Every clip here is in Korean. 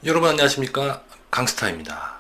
여러분 안녕하십니까? 강스타입니다.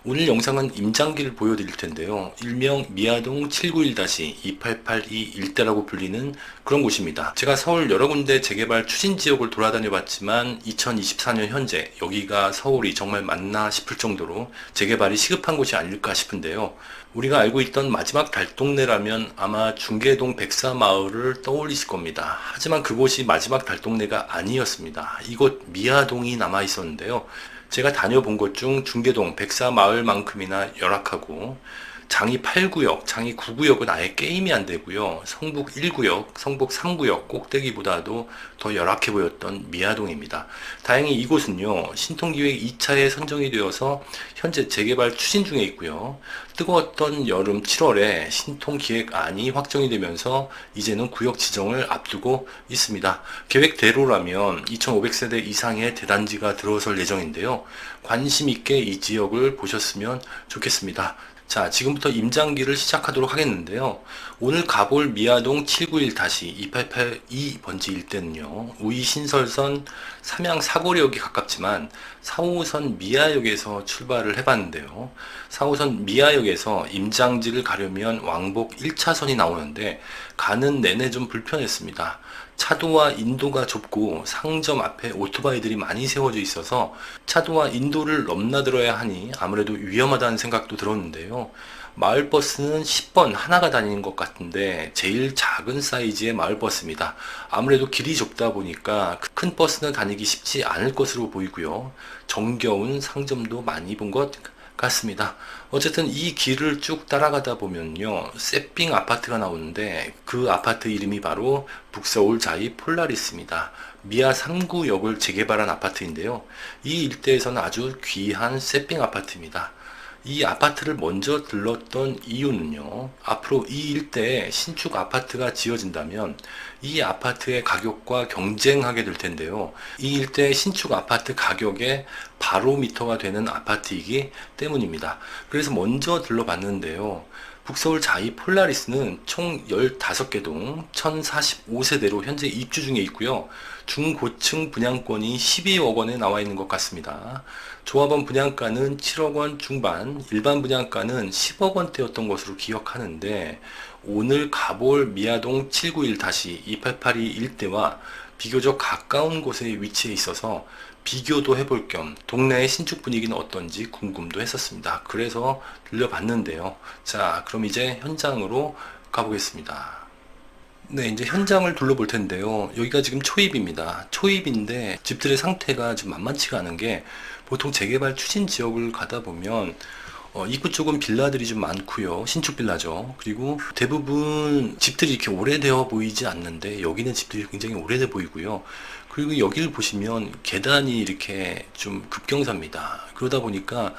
오늘 영상은 임장기를 보여드릴 텐데요. 일명 미아동 791-2882 일대라고 불리는 그런 곳입니다. 제가 서울 여러 군데 재개발 추진 지역을 돌아다녀 봤지만 2024년 현재 여기가 서울이 정말 맞나 싶을 정도로 재개발이 시급한 곳이 아닐까 싶은데요. 우리가 알고 있던 마지막 달동네라면 아마 중계동 백사마을을 떠올리실 겁니다. 하지만 그곳이 마지막 달동네가 아니었습니다. 이곳 미아동이 남아 있었는데요. 제가 다녀본 곳 중 중계동 백사마을만큼이나 열악하고 장이 8구역, 장이 9구역은 아예 게임이 안 되고요. 성북 1구역, 성북 3구역 꼭대기보다도 더 열악해 보였던 미아동입니다. 다행히 이곳은요, 신통기획 2차에 선정이 되어서 현재 재개발 추진 중에 있고요. 뜨거웠던 여름 7월에 신통기획안이 확정이 되면서 이제는 구역 지정을 앞두고 있습니다. 계획대로라면 2,500세대 이상의 대단지가 들어설 예정인데요. 관심 있게 이 지역을 보셨으면 좋겠습니다. 자, 지금부터 임장기를 시작하도록 하겠는데요. 오늘 가볼 미아동 791-2882 번지 일대는요, 우이신설선 삼양 사거리역이 가깝지만 4호선 미아역에서 출발을 해봤는데요. 4호선 미아역에서 임장지를 가려면 왕복 1차선이 나오는데 가는 내내 좀 불편했습니다. 차도와 인도가 좁고 상점 앞에 오토바이들이 많이 세워져 있어서 차도와 인도를 넘나들어야 하니 아무래도 위험하다는 생각도 들었는데요. 마을버스는 10번 하나가 다니는 것 같은데 제일 작은 사이즈의 마을버스입니다. 아무래도 길이 좁다 보니까 큰 버스는 다니기 쉽지 않을 것으로 보이고요. 정겨운 상점도 많이 본 것 같습니다. 어쨌든 이 길을 쭉 따라가다 보면요, 세핑 아파트가 나오는데 그 아파트 이름이 바로 북서울 자이 폴라리스입니다. 미아 3구역을 재개발한 아파트인데요. 이 일대에서는 아주 귀한 세핑 아파트입니다. 이 아파트를 먼저 들렀던 이유는요, 앞으로 이 일대에 신축 아파트가 지어진다면 이 아파트의 가격과 경쟁하게 될 텐데요. 이 일대의 신축 아파트 가격의 바로미터가 되는 아파트이기 때문입니다. 그래서 먼저 들러봤는데요. 북서울 자이 폴라리스는 총 15개 동 1045세대로 현재 입주 중에 있고요. 중고층 분양권이 12억 원에 나와 있는 것 같습니다. 조합원 분양가는 7억 원 중반, 일반 분양가는 10억 원대였던 것으로 기억하는데 오늘 가볼 미아동 791-2882 일대와 비교적 가까운 곳에 위치해 있어서 비교도 해볼 겸 동네의 신축 분위기는 어떤지 궁금도 했었습니다. 그래서 들려봤는데요. 자, 그럼 이제 현장으로 가보겠습니다. 네, 이제 현장을 둘러볼 텐데요. 여기가 지금 초입입니다. 초입인데 집들의 상태가 좀 만만치가 않은 게 보통 재개발 추진 지역을 가다 보면 입구 쪽은 빌라들이 좀 많고요. 신축 빌라죠. 그리고 대부분 집들이 이렇게 오래되어 보이지 않는데 여기는 집들이 굉장히 오래돼 보이고요. 그리고 여기를 보시면 계단이 이렇게 좀 급경사입니다. 그러다 보니까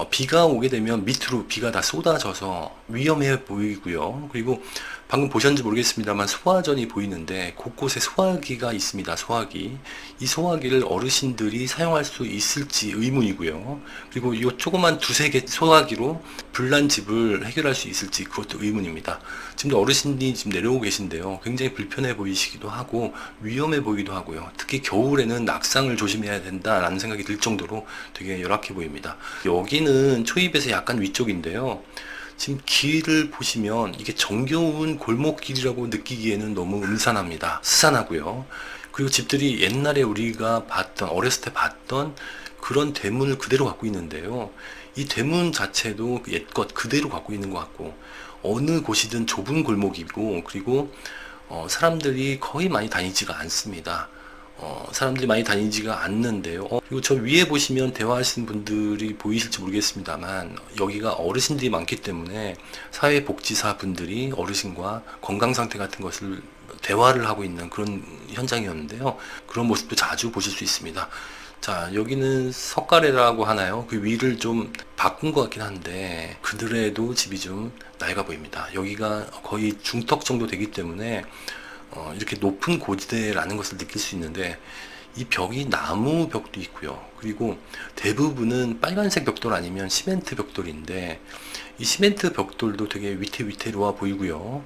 비가 오게 되면 밑으로 비가 다 쏟아져서 위험해 보이고요. 그리고 방금 보셨는지 모르겠습니다만 소화전이 보이는데 곳곳에 소화기가 있습니다. 소화기. 이 소화기를 어르신들이 사용할 수 있을지 의문이고요. 그리고 이 조그만 두세 개 소화기로 불난 집을 해결할 수 있을지 그것도 의문입니다. 지금도 어르신이 지금 내려오고 계신데요. 굉장히 불편해 보이시기도 하고 위험해 보이기도 하고요. 특히 겨울에는 낙상을 조심해야 된다라는 생각이 들 정도로 되게 열악해 보입니다. 여기는 초입에서 약간 위쪽인데요. 지금 길을 보시면 이게 정겨운 골목길이라고 느끼기에는 너무 음산합니다. 스산하고요. 그리고 집들이 옛날에 우리가 봤던, 어렸을 때 봤던 그런 대문을 그대로 갖고 있는데요. 이 대문 자체도 옛것 그대로 갖고 있는 것 같고, 어느 곳이든 좁은 골목이고, 그리고 사람들이 거의 많이 다니지가 않습니다. 사람들이 많이 다니지가 않는데요. 그리고 저 위에 보시면 대화하시는 분들이 보이실지 모르겠습니다만 여기가 어르신들이 많기 때문에 사회복지사 분들이 어르신과 건강 상태 같은 것을 대화를 하고 있는 그런 현장이었는데요. 그런 모습도 자주 보실 수 있습니다. 자, 여기는 석가래라고 하나요? 그 위를 좀 바꾼 것 같긴 한데 그들에도 집이 좀 낡아 보입니다. 여기가 거의 중턱 정도 되기 때문에 이렇게 높은 고지대라는 것을 느낄 수 있는데 이 벽이 나무 벽도 있고요. 그리고 대부분은 빨간색 벽돌 아니면 시멘트 벽돌인데 이 시멘트 벽돌도 되게 위태위태로워 보이고요.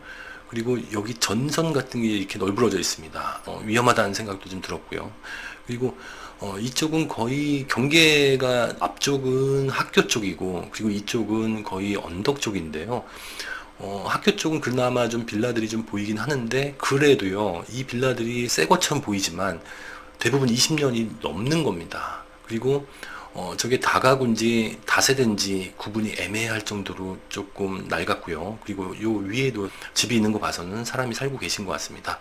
그리고 여기 전선 같은 게 이렇게 널브러져 있습니다. 위험하다는 생각도 좀 들었고요. 그리고 이쪽은 거의 경계가, 앞쪽은 학교 쪽이고 그리고 이쪽은 거의 언덕 쪽인데요. 학교 쪽은 그나마 좀 빌라들이 좀 보이긴 하는데 그래도요, 이 빌라들이 새 것처럼 보이지만 대부분 20년이 넘는 겁니다. 그리고 저게 다가구인지 다세대인지 구분이 애매할 정도로 조금 낡았고요. 그리고 요 위에도 집이 있는 거 봐서는 사람이 살고 계신 것 같습니다.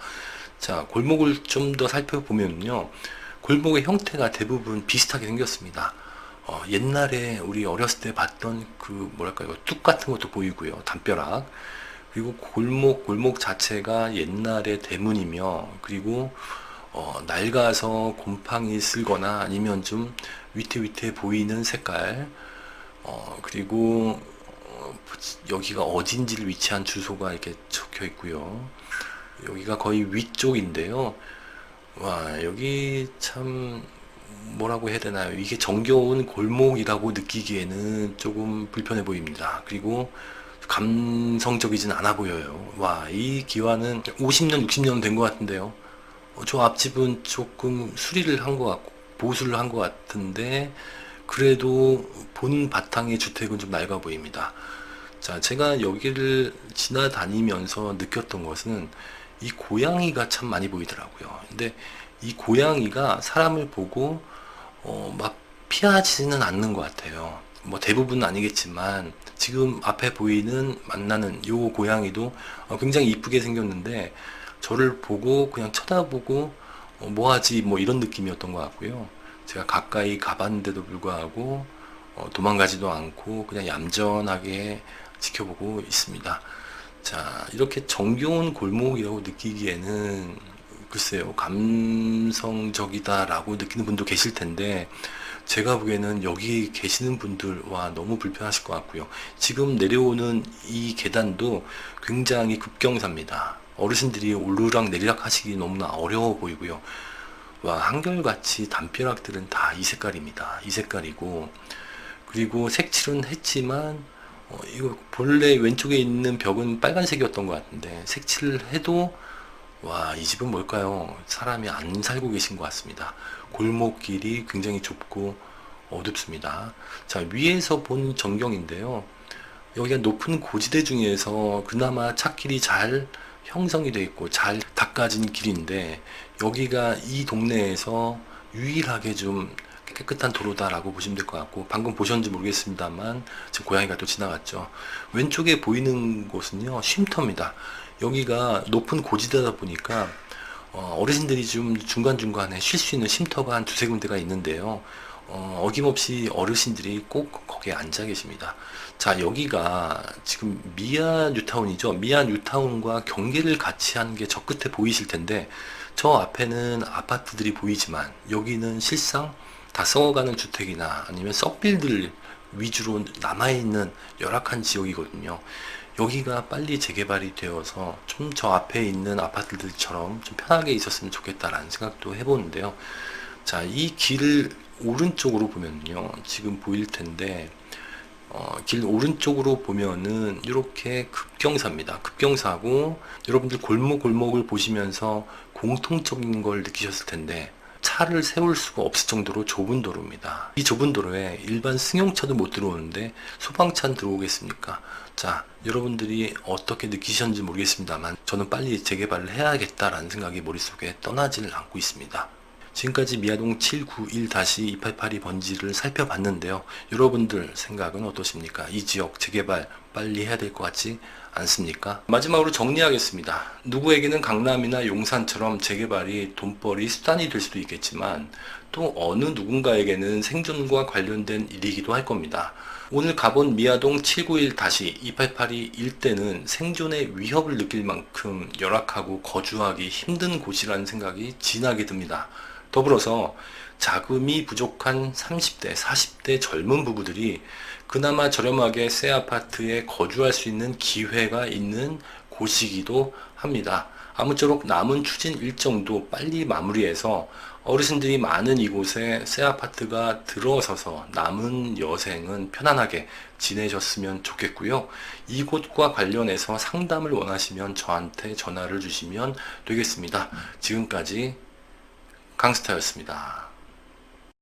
자, 골목을 좀 더 살펴보면요, 골목의 형태가 대부분 비슷하게 생겼습니다. 옛날에 우리 어렸을 때 봤던 그 뭐랄까요, 뚝 같은 것도 보이고요, 담벼락. 그리고 골목 자체가 옛날의 대문이며, 그리고 낡아서 곰팡이 쓸거나 아니면 좀 위태위태 보이는 색깔. 그리고 여기가 어딘지를 위치한 주소가 이렇게 적혀 있고요. 여기가 거의 위쪽인데요. 와, 여기 참 뭐라고 해야 되나요? 이게 정겨운 골목이라고 느끼기에는 조금 불편해 보입니다. 그리고 감성적이진 않아 보여요. 와, 이 기와는 50년, 60년 된 것 같은데요. 저 앞집은 조금 수리를 한 것 같고 보수를 한 것 같은데 그래도 본 바탕의 주택은 좀 낡아 보입니다. 자, 제가 여기를 지나다니면서 느꼈던 것은 이 고양이가 참 많이 보이더라고요. 근데 이 고양이가 사람을 보고 막 피하지는 않는 것 같아요. 뭐 대부분은 아니겠지만 지금 앞에 보이는 만나는 요 고양이도 굉장히 이쁘게 생겼는데 저를 보고 그냥 쳐다보고 뭐하지 뭐 이런 느낌이었던 것 같고요. 제가 가까이 가봤는데도 불구하고 도망가지도 않고 그냥 얌전하게 지켜보고 있습니다. 자, 이렇게 정겨운 골목이라고 느끼기에는 글쎄요, 감성적이다라고 느끼는 분도 계실 텐데 제가 보기에는 여기 계시는 분들 와 너무 불편하실 것 같고요. 지금 내려오는 이 계단도 굉장히 급경사입니다. 어르신들이 오르락 내리락 하시기 너무나 어려워 보이고요. 와, 한결같이 담벼락들은 다 이 색깔입니다. 이 색깔이고, 그리고 색칠은 했지만 이거 본래 왼쪽에 있는 벽은 빨간색이었던 것 같은데 색칠을 해도 와, 이 집은 뭘까요? 사람이 안 살고 계신 것 같습니다. 골목길이 굉장히 좁고 어둡습니다. 자, 위에서 본 전경인데요. 여기가 높은 고지대 중에서 그나마 찻길이 잘 형성이 되어 있고 잘 닦아진 길인데 여기가 이 동네에서 유일하게 좀 깨끗한 도로다라고 보시면 될 것 같고, 방금 보셨는지 모르겠습니다만 지금 고양이가 또 지나갔죠. 왼쪽에 보이는 곳은요, 쉼터입니다. 여기가 높은 고지대다 보니까 어르신들이 좀 중간중간에 쉴 수 있는 쉼터가 한 두세 군데가 있는데요. 어김없이 어르신들이 꼭 거기에 앉아 계십니다. 자, 여기가 지금 미아 뉴타운이죠. 미아 뉴타운과 경계를 같이 한 게 저 끝에 보이실 텐데 저 앞에는 아파트들이 보이지만 여기는 실상 다 썩어가는 주택이나 아니면 썩빌들 위주로 남아있는 열악한 지역이거든요. 여기가 빨리 재개발이 되어서 좀 저 앞에 있는 아파트들처럼 좀 편하게 있었으면 좋겠다라는 생각도 해보는데요. 자, 이 길을 오른쪽으로 보면요, 지금 보일 텐데 길 오른쪽으로 보면은 이렇게 급경사입니다. 급경사고 여러분들 골목을 보시면서 공통적인 걸 느끼셨을 텐데 차를 세울 수가 없을 정도로 좁은 도로입니다. 이 좁은 도로에 일반 승용차도 못 들어오는데 소방차는 들어오겠습니까? 자, 여러분들이 어떻게 느끼셨는지 모르겠습니다만 저는 빨리 재개발을 해야겠다라는 생각이 머릿속에 떠나지를 않고 있습니다. 지금까지 미아동 791-288이 번지를 살펴봤는데요. 여러분들 생각은 어떠십니까? 이 지역 재개발 빨리 해야 될 것 같지 않습니까? 마지막으로 정리하겠습니다. 누구에게는 강남이나 용산처럼 재개발이 돈벌이 수단이 될 수도 있겠지만 또 어느 누군가에게는 생존과 관련된 일이기도 할 겁니다. 오늘 가본 미아동 791-288이 일대는 생존의 위협을 느낄 만큼 열악하고 거주하기 힘든 곳이라는 생각이 진하게 듭니다. 더불어서 자금이 부족한 30대, 40대 젊은 부부들이 그나마 저렴하게 새 아파트에 거주할 수 있는 기회가 있는 곳이기도 합니다. 아무쪼록 남은 추진 일정도 빨리 마무리해서 어르신들이 많은 이곳에 새 아파트가 들어서서 남은 여생은 편안하게 지내셨으면 좋겠고요. 이곳과 관련해서 상담을 원하시면 저한테 전화를 주시면 되겠습니다. 지금까지 강스타였습니다.